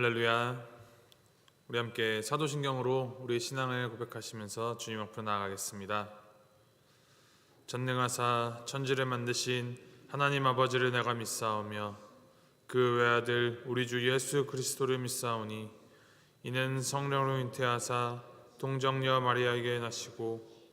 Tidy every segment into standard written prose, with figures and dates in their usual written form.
할렐루야. 우리 함께 사도신경으로 우리의 신앙을 고백하시면서 주님 앞으로 나아가겠습니다. 전능하사 천지를 만드신 하나님 아버지를 내가 믿사오며 그 외아들 우리 주 예수 그리스도를 믿사오니 이는 성령으로 잉태하사 동정녀 마리아에게 나시고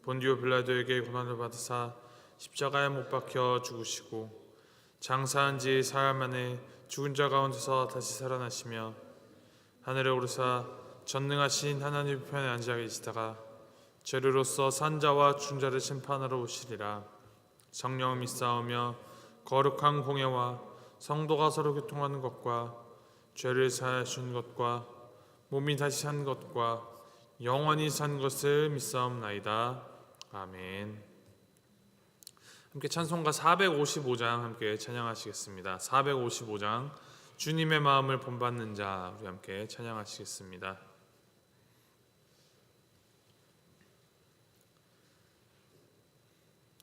본디오 빌라도에게 고난을 받으사 십자가에 못 박혀 죽으시고 장사한 지 사흘 만에 죽은 자 가운데서 다시 살아나시며 하늘에 오르사 전능하신 하나님 편에 앉아 계시다가 죄류로서 산자와 중자를 심판하러 오시리라. 성령을 믿사오며 거룩한 공예와 성도가 서로 교통하는 것과 죄를 사하여 주는 것과 몸이 다시 산 것과 영원히 산 것을 믿사옵나이다. 아멘. 함께 찬송가 455장 함께 찬양하시겠습니다. 455장 주님의 마음을 본받는 자 우리 함께 찬양하시겠습니다.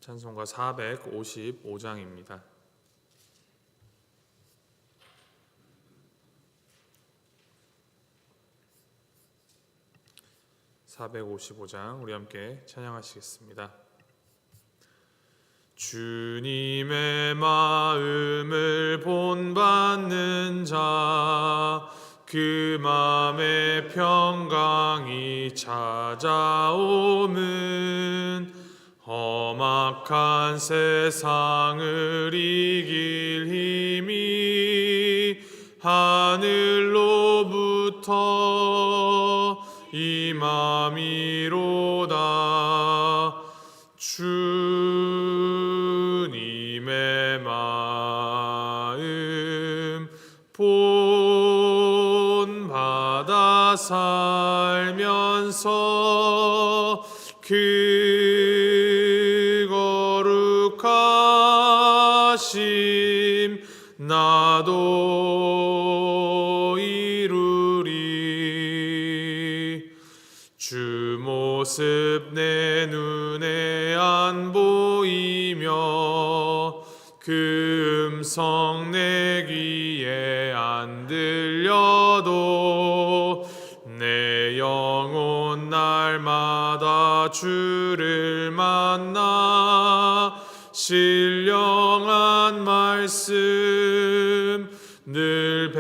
찬송가 455장입니다. (455장) 우리 함께 찬양하시겠습니다. 주님의 마음을 본받는 자 그 마음의 평강이 찾아오면 험악한 세상을 이길 힘이 하늘로부터 임함이로다. 주님의 마음 본받아 살면서 그 거룩하심 나도 이루리. 주 모습 내 눈에 안 보이며 그 음성 내 귀에 안 들려도 내 영혼 날마다 주를 만나 신령한 말씀 늘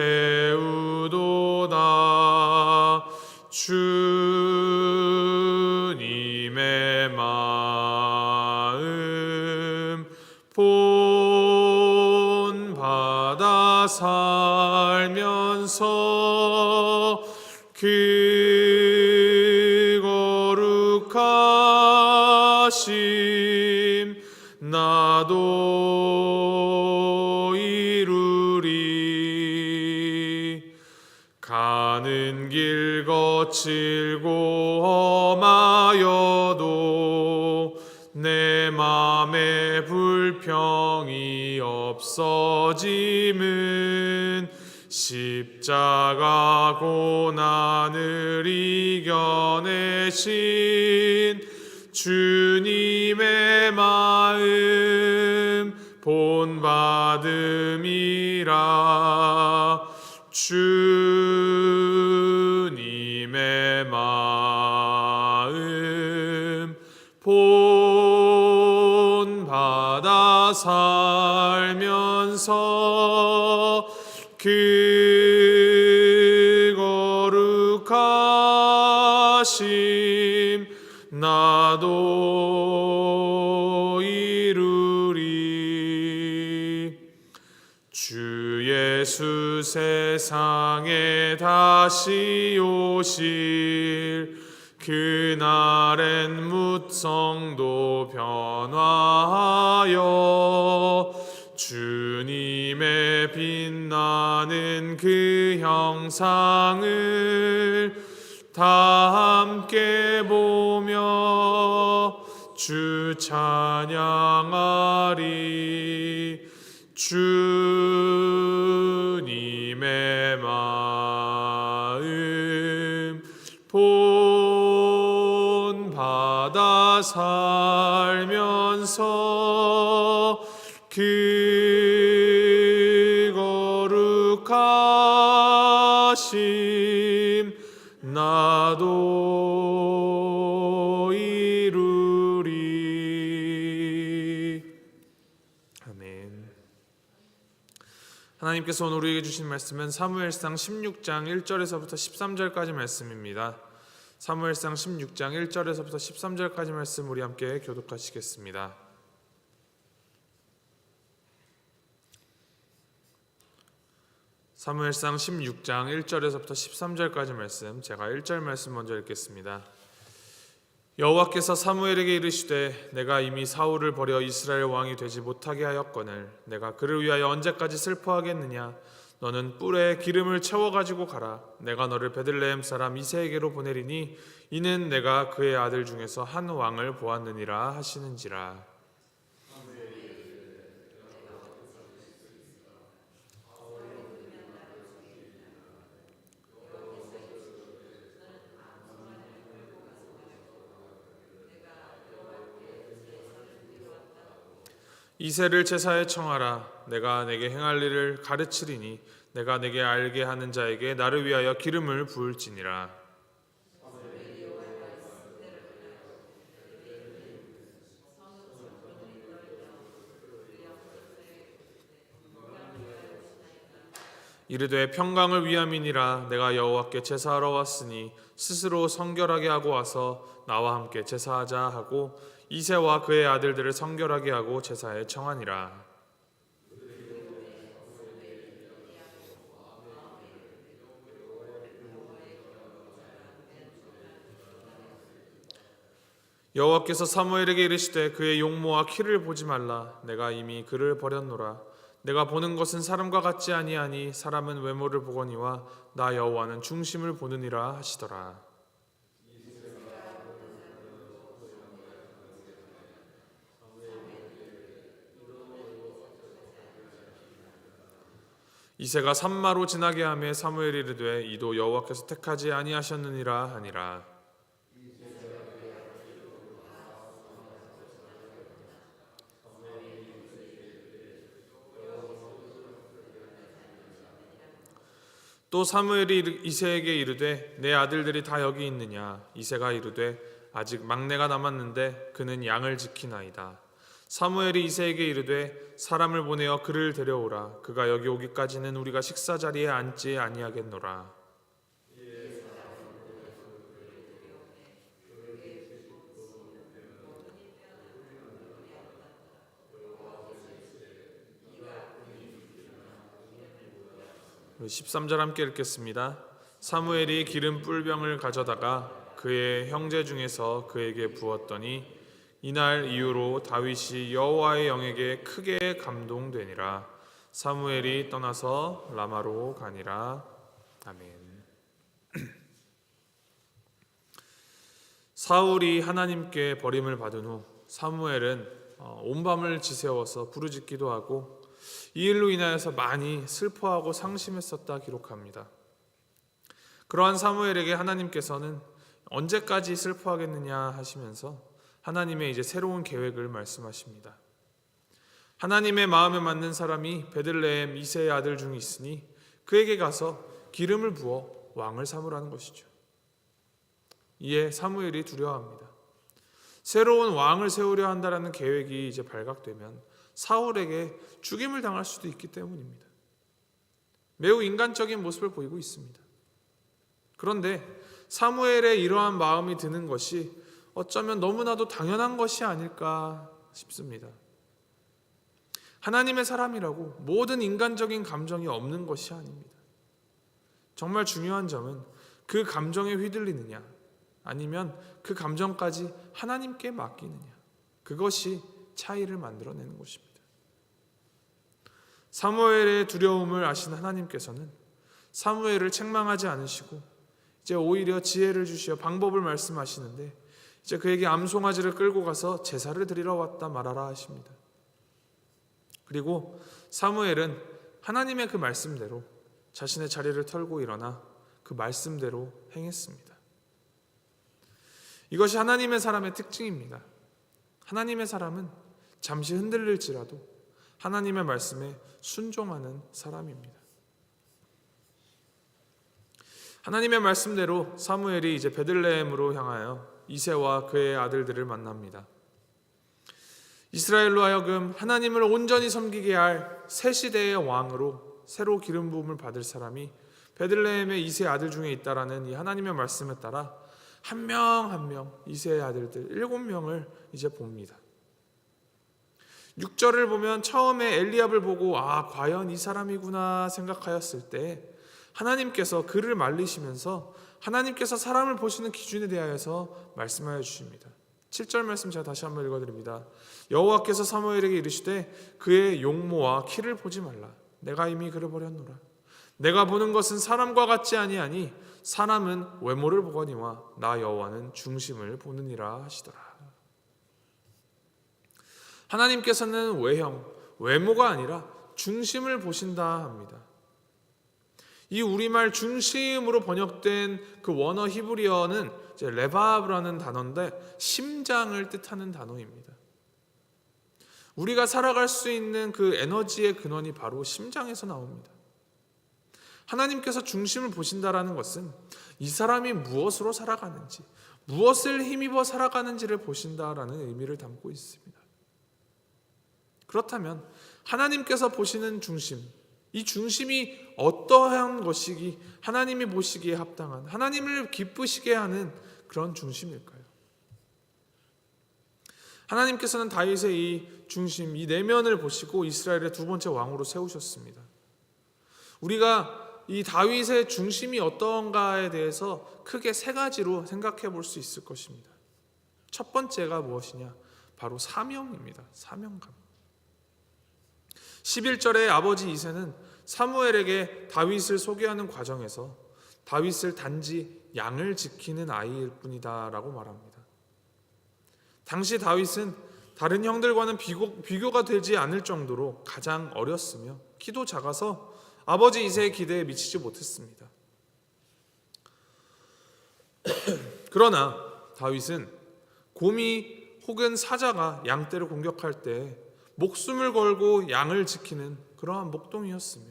배우도다. 주님의 마음 본받아 살면서 그 거룩하심 나도 이루리. 가는 길 거칠고 험하여도 내 맘에 불평이 없어짐은 십자가 고난을 이겨내신 주님의 마음 본받음이라. 주님의 마음 본받아 살면서 그 거룩하심 나도 이루리. 주 예수 세상에 다시 오실 그날엔 묻성도 변화하여 주님의 빛나는 그 형상을 다 함께 보며 주 찬양하리. 주님의 마음 본받아 살면서 그 거룩하심 하나님께서 오늘 우리에게 주신 말씀은 사무엘상 16장 1절에서부터 13절까지 말씀입니다. 사무엘상 16장 1절에서부터 13절까지 말씀 우리 함께 교독하시겠습니다. 사무엘상 16장 1절에서부터 13절까지 말씀, 제가 1절 말씀 먼저 읽겠습니다. 여호와께서 사무엘에게 이르시되 내가 이미 사울을 버려 이스라엘 왕이 되지 못하게 하였거늘 내가 그를 위하여 언제까지 슬퍼하겠느냐. 너는 뿔에 기름을 채워 가지고 가라. 내가 너를 베들레헴 사람 이새에게로 보내리니 이는 내가 그의 아들 중에서 한 왕을 보았느니라 하시는지라. 이새를 제사에 청하라. 내가 내게 행할 일을 가르치리니 내가 내게 알게 하는 자에게 나를 위하여 기름을 부을지니라. 이르되 평강을 위함이니라. 내가 여호와께 제사하러 왔으니 스스로 성결하게 하고 와서 나와 함께 제사하자 하고 이새와 그의 아들들을 성결하게 하고 제사에 청하니라. 여호와께서 사무엘에게 이르시되 그의 용모와 키를 보지 말라. 내가 이미 그를 버렸노라. 내가 보는 것은 사람과 같지 아니하니 사람은 외모를 보거니와 나 여호와는 중심을 보느니라 하시더라. 이새가 산마로 지나게 하매 사무엘이 이르되 이도 여호와께서 택하지 아니하셨느니라 하니라. 또 사무엘이 이새에게 이르되 내 아들들이 다 여기 있느냐. 이새가 이르되 아직 막내가 남았는데 그는 양을 지키나이다. 사무엘이 이새에게 이르되 사람을 보내어 그를 데려오라. 그가 여기 오기까지는 우리가 식사 자리에 앉지 아니하겠노라. 우리 13절 함께 읽겠습니다. 사무엘이 기름 뿔병을 가져다가 그의 형제 중에서 그에게 부었더니 이날 이후로 다윗이 여호와의 영에게 크게 감동되니라. 사무엘이 떠나서 라마로 가니라. 아멘. 사울이 하나님께 버림을 받은 후 사무엘은 온 밤을 지새워서 부르짖기도 하고 이 일로 인하여서 많이 슬퍼하고 상심했었다 기록합니다. 그러한 사무엘에게 하나님께서는 언제까지 슬퍼하겠느냐 하시면서 하나님의 이제 새로운 계획을 말씀하십니다. 하나님의 마음에 맞는 사람이 베들레헴 이새의 아들 중에 있으니 그에게 가서 기름을 부어 왕을 삼으라는 것이죠. 이에 사무엘이 두려워합니다. 새로운 왕을 세우려 한다라는 계획이 이제 발각되면 사울에게 죽임을 당할 수도 있기 때문입니다. 매우 인간적인 모습을 보이고 있습니다. 그런데 사무엘의 이러한 마음이 드는 것이 어쩌면 너무나도 당연한 것이 아닐까 싶습니다. 하나님의 사람이라고 모든 인간적인 감정이 없는 것이 아닙니다. 정말 중요한 점은 그 감정에 휘둘리느냐 아니면 그 감정까지 하나님께 맡기느냐, 그것이 차이를 만들어내는 것입니다. 사무엘의 두려움을 아신 하나님께서는 사무엘을 책망하지 않으시고 이제 오히려 지혜를 주시어 방법을 말씀하시는데 이제 그에게 암송아지를 끌고 가서 제사를 드리러 왔다 말하라 하십니다. 그리고 사무엘은 하나님의 그 말씀대로 자신의 자리를 털고 일어나 그 말씀대로 행했습니다. 이것이 하나님의 사람의 특징입니다. 하나님의 사람은 잠시 흔들릴지라도 하나님의 말씀에 순종하는 사람입니다. 하나님의 말씀대로 사무엘이 이제 베들레헴으로 향하여 이새와 그의 아들들을 만납니다. 이스라엘로 하여금 하나님을 온전히 섬기게 할 새 시대의 왕으로 새로 기름 부음을 받을 사람이 베들레헴의 이세 아들 중에 있다라는 이 하나님의 말씀에 따라 한 명 한 명 이세의 아들들 7명을 이제 봅니다. 6절을 보면 처음에 엘리압을 보고 과연 이 사람이구나 생각하였을 때 하나님께서 그를 말리시면서 하나님께서 사람을 보시는 기준에 대하여서 말씀하여 주십니다. 7절 말씀 제가 다시 한번 읽어드립니다. 여호와께서 사무엘에게 이르시되 그의 용모와 키를 보지 말라. 내가 이미 그를 버렸노라. 내가 보는 것은 사람과 같지 아니하니 사람은 외모를 보거니와 나 여호와는 중심을 보느니라 하시더라. 하나님께서는 외모가 아니라 중심을 보신다 합니다. 이 우리말 중심으로 번역된 그 원어 히브리어는 레바브라는 단어인데 심장을 뜻하는 단어입니다. 우리가 살아갈 수 있는 그 에너지의 근원이 바로 심장에서 나옵니다. 하나님께서 중심을 보신다라는 것은 이 사람이 무엇으로 살아가는지, 무엇을 힘입어 살아가는지를 보신다라는 의미를 담고 있습니다. 그렇다면 하나님께서 보시는 중심, 이 중심이 어떠한 것이기 하나님이 보시기에 합당한, 하나님을 기쁘시게 하는 그런 중심일까요? 하나님께서는 다윗의 이 중심, 이 내면을 보시고 이스라엘의 두 번째 왕으로 세우셨습니다. 우리가 이 다윗의 중심이 어떠한가에 대해서 크게 세 가지로 생각해 볼 수 있을 것입니다. 첫 번째가 무엇이냐? 바로 사명입니다. 사명감. 11절에 아버지 이새는 사무엘에게 다윗을 소개하는 과정에서 다윗을 단지 양을 지키는 아이일 뿐이다 라고 말합니다. 당시 다윗은 다른 형들과는 비교가 되지 않을 정도로 가장 어렸으며 키도 작아서 아버지 이새의 기대에 미치지 못했습니다. 그러나 다윗은 곰이 혹은 사자가 양떼를 공격할 때 목숨을 걸고 양을 지키는 그러한 목동이었으며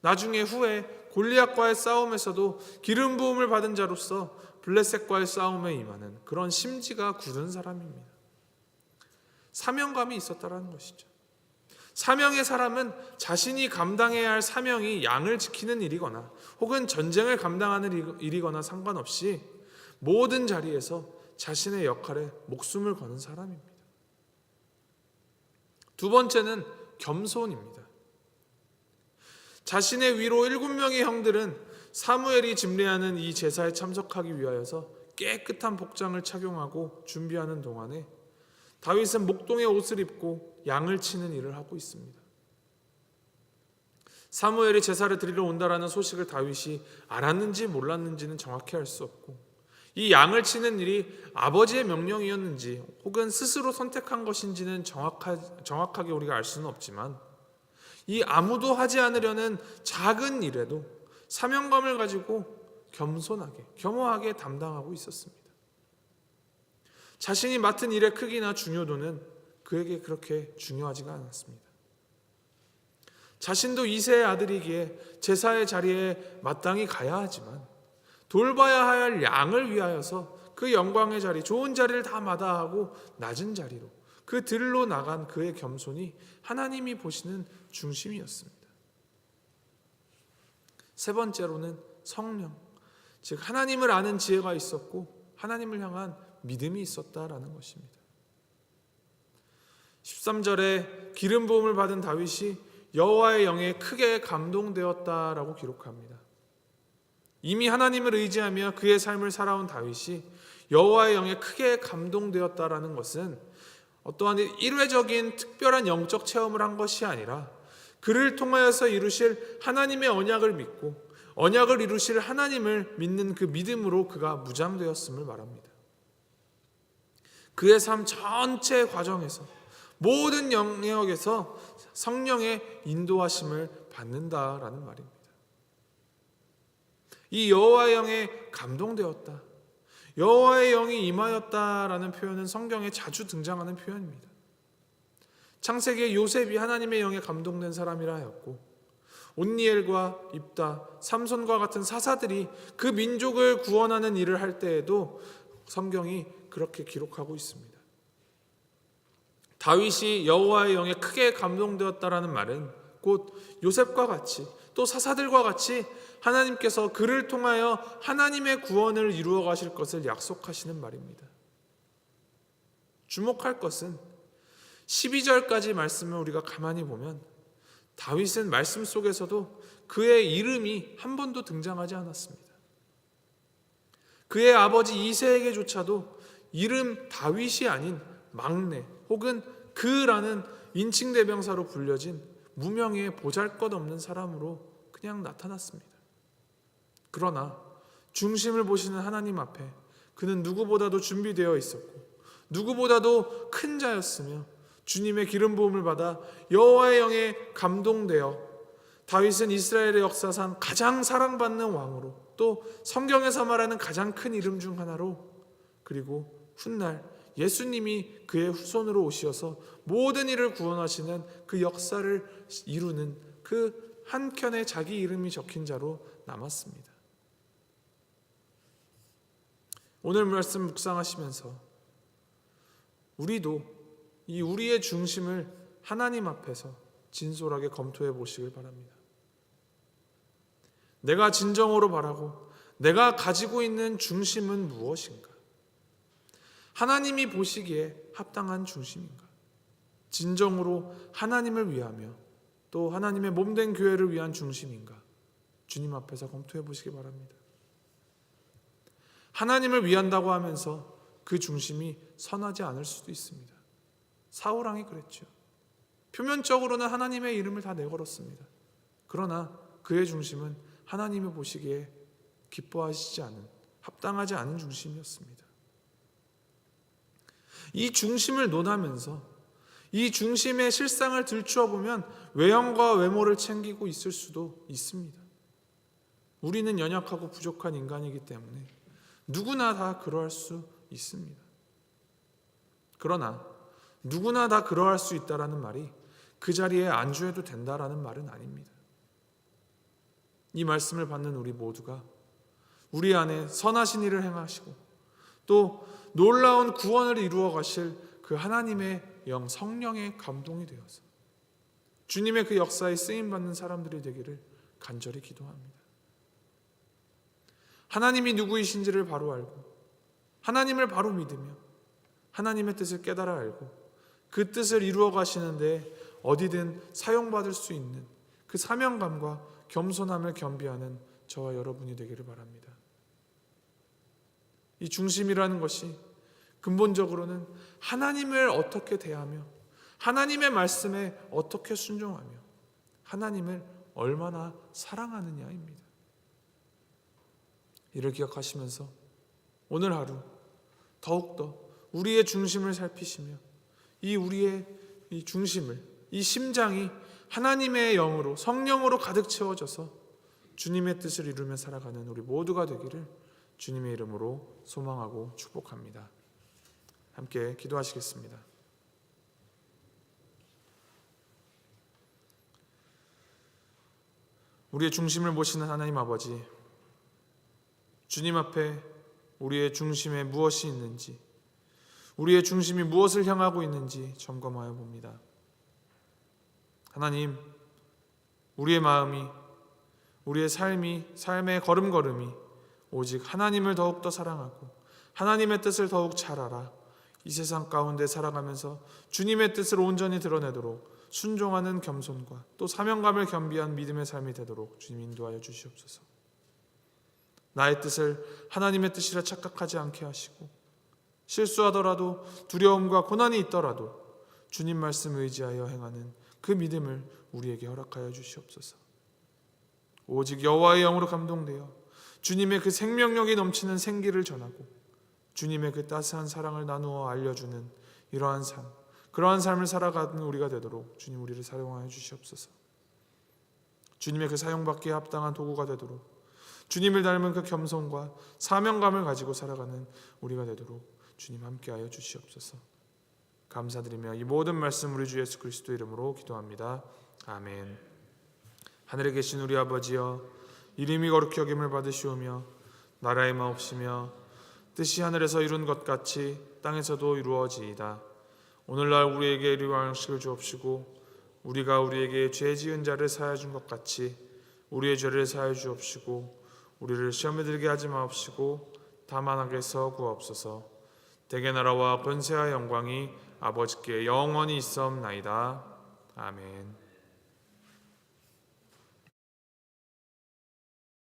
나중에 후에 골리앗과의 싸움에서도 기름 부음을 받은 자로서 블레셋과의 싸움에 임하는 그런 심지가 굳은 사람입니다. 사명감이 있었다라는 것이죠. 사명의 사람은 자신이 감당해야 할 사명이 양을 지키는 일이거나 혹은 전쟁을 감당하는 일이거나 상관없이 모든 자리에서 자신의 역할에 목숨을 거는 사람입니다. 두 번째는 겸손입니다. 자신의 위로 7명의 형들은 사무엘이 집례하는 이 제사에 참석하기 위하여서 깨끗한 복장을 착용하고 준비하는 동안에 다윗은 목동의 옷을 입고 양을 치는 일을 하고 있습니다. 사무엘이 제사를 드리러 온다라는 소식을 다윗이 알았는지 몰랐는지는 정확히 알 수 없고 이 양을 치는 일이 아버지의 명령이었는지 혹은 스스로 선택한 것인지는 정확하게 우리가 알 수는 없지만 이 아무도 하지 않으려는 작은 일에도 사명감을 가지고 겸허하게 담당하고 있었습니다. 자신이 맡은 일의 크기나 중요도는 그에게 그렇게 중요하지가 않았습니다. 자신도 이새의 아들이기에 제사의 자리에 마땅히 가야 하지만 돌봐야 할 양을 위하여서 그 영광의 자리, 좋은 자리를 다 마다하고 낮은 자리로 그 들로 나간 그의 겸손이 하나님이 보시는 중심이었습니다. 세 번째로는 성령, 즉 하나님을 아는 지혜가 있었고 하나님을 향한 믿음이 있었다라는 것입니다. 13절에 기름 부음을 받은 다윗이 여호와의 영에 크게 감동되었다라고 기록합니다. 이미 하나님을 의지하며 그의 삶을 살아온 다윗이 여호와의 영에 크게 감동되었다라는 것은 어떠한 일회적인 특별한 영적 체험을 한 것이 아니라 그를 통하여서 이루실 하나님의 언약을 믿고 언약을 이루실 하나님을 믿는 그 믿음으로 그가 무장되었음을 말합니다. 그의 삶 전체 과정에서 모든 영역에서 성령의 인도하심을 받는다라는 말입니다. 이 여호와의 영에 감동되었다, 여호와의 영이 임하였다라는 표현은 성경에 자주 등장하는 표현입니다. 창세기의 요셉이 하나님의 영에 감동된 사람이라 하였고 온니엘과 입다, 삼손과 같은 사사들이 그 민족을 구원하는 일을 할 때에도 성경이 그렇게 기록하고 있습니다. 다윗이 여호와의 영에 크게 감동되었다라는 말은 곧 요셉과 같이 또 사사들과 같이 하나님께서 그를 통하여 하나님의 구원을 이루어 가실 것을 약속하시는 말입니다. 주목할 것은 12절까지 말씀을 우리가 가만히 보면 다윗은 말씀 속에서도 그의 이름이 한 번도 등장하지 않았습니다. 그의 아버지 이새에게조차도 이름 다윗이 아닌 막내 혹은 그라는 인칭대명사로 불려진 무명의 보잘것없는 사람으로 그냥 나타났습니다. 그러나 중심을 보시는 하나님 앞에 그는 누구보다도 준비되어 있었고 누구보다도 큰 자였으며 주님의 기름 부음을 받아 여호와의 영에 감동되어 다윗은 이스라엘의 역사상 가장 사랑받는 왕으로 또 성경에서 말하는 가장 큰 이름 중 하나로 그리고 훗날 예수님이 그의 후손으로 오시어서 모든 일을 구원하시는 그 역사를 이루는 그 한켠에 자기 이름이 적힌 자로 남았습니다. 오늘 말씀 묵상하시면서 우리도 이 우리의 중심을 하나님 앞에서 진솔하게 검토해 보시길 바랍니다. 내가 진정으로 바라고 내가 가지고 있는 중심은 무엇인가? 하나님이 보시기에 합당한 중심인가? 진정으로 하나님을 위하며 또 하나님의 몸된 교회를 위한 중심인가? 주님 앞에서 검토해 보시기 바랍니다. 하나님을 위한다고 하면서 그 중심이 선하지 않을 수도 있습니다. 사울왕이 그랬죠. 표면적으로는 하나님의 이름을 다 내걸었습니다. 그러나 그의 중심은 하나님이 보시기에 기뻐하시지 않은, 합당하지 않은 중심이었습니다. 이 중심을 논하면서 이 중심의 실상을 들추어 보면 외형과 외모를 챙기고 있을 수도 있습니다. 우리는 연약하고 부족한 인간이기 때문에 누구나 다 그러할 수 있습니다. 그러나 누구나 다 그러할 수 있다라는 말이 그 자리에 안주해도 된다라는 말은 아닙니다. 이 말씀을 받는 우리 모두가 우리 안에 선하신 일을 행하시고 또 놀라운 구원을 이루어 가실 그 하나님의 영 성령의 감동이 되어서 주님의 그 역사에 쓰임받는 사람들이 되기를 간절히 기도합니다. 하나님이 누구이신지를 바로 알고 하나님을 바로 믿으며 하나님의 뜻을 깨달아 알고 그 뜻을 이루어 가시는데 어디든 사용받을 수 있는 그 사명감과 겸손함을 겸비하는 저와 여러분이 되기를 바랍니다. 이 중심이라는 것이 근본적으로는 하나님을 어떻게 대하며 하나님의 말씀에 어떻게 순종하며 하나님을 얼마나 사랑하느냐입니다. 이를 기억하시면서 오늘 하루 더욱더 우리의 중심을 살피시며 이 우리의 이 중심을, 이 심장이 하나님의 영으로 성령으로 가득 채워져서 주님의 뜻을 이루며 살아가는 우리 모두가 되기를 주님의 이름으로 소망하고 축복합니다. 함께 기도하시겠습니다. 우리의 중심을 보시는 하나님 아버지, 주님 앞에 우리의 중심에 무엇이 있는지, 우리의 중심이 무엇을 향하고 있는지 점검하여 봅니다. 하나님, 우리의 마음이, 우리의 삶의 걸음걸음이 오직 하나님을 더욱더 사랑하고 하나님의 뜻을 더욱 잘 알아 이 세상 가운데 살아가면서 주님의 뜻을 온전히 드러내도록 순종하는 겸손과 또 사명감을 겸비한 믿음의 삶이 되도록 주님 인도하여 주시옵소서. 나의 뜻을 하나님의 뜻이라 착각하지 않게 하시고 실수하더라도 두려움과 고난이 있더라도 주님 말씀 의지하여 행하는 그 믿음을 우리에게 허락하여 주시옵소서. 오직 여호와의 영으로 감동되어 주님의 그 생명력이 넘치는 생기를 전하고 주님의 그 따스한 사랑을 나누어 알려주는 이러한 삶, 그러한 삶을 살아가는 우리가 되도록 주님 우리를 사용하여 주시옵소서. 주님의 그 사용받기에 합당한 도구가 되도록 주님을 닮은 그 겸손과 사명감을 가지고 살아가는 우리가 되도록 주님 함께하여 주시옵소서. 감사드리며 이 모든 말씀 우리 주 예수 그리스도 이름으로 기도합니다. 아멘. 하늘에 계신 우리 아버지여, 이름이 거룩히 여김을 받으시오며 나라의 마옵시며 뜻이 하늘에서 이룬 것 같이 땅에서도 이루어지이다. 오늘날 우리에게 일용할 양식을 주옵시고 우리가 우리에게 죄 지은 자를 사하여 준 것 같이 우리의 죄를 사하여 주옵시고 우리를 시험에 들게 하지 마옵시고 다만 악에서 구하옵소서. 대개 나라와 권세와 영광이 아버지께 영원히 있사옵나이다. 아멘.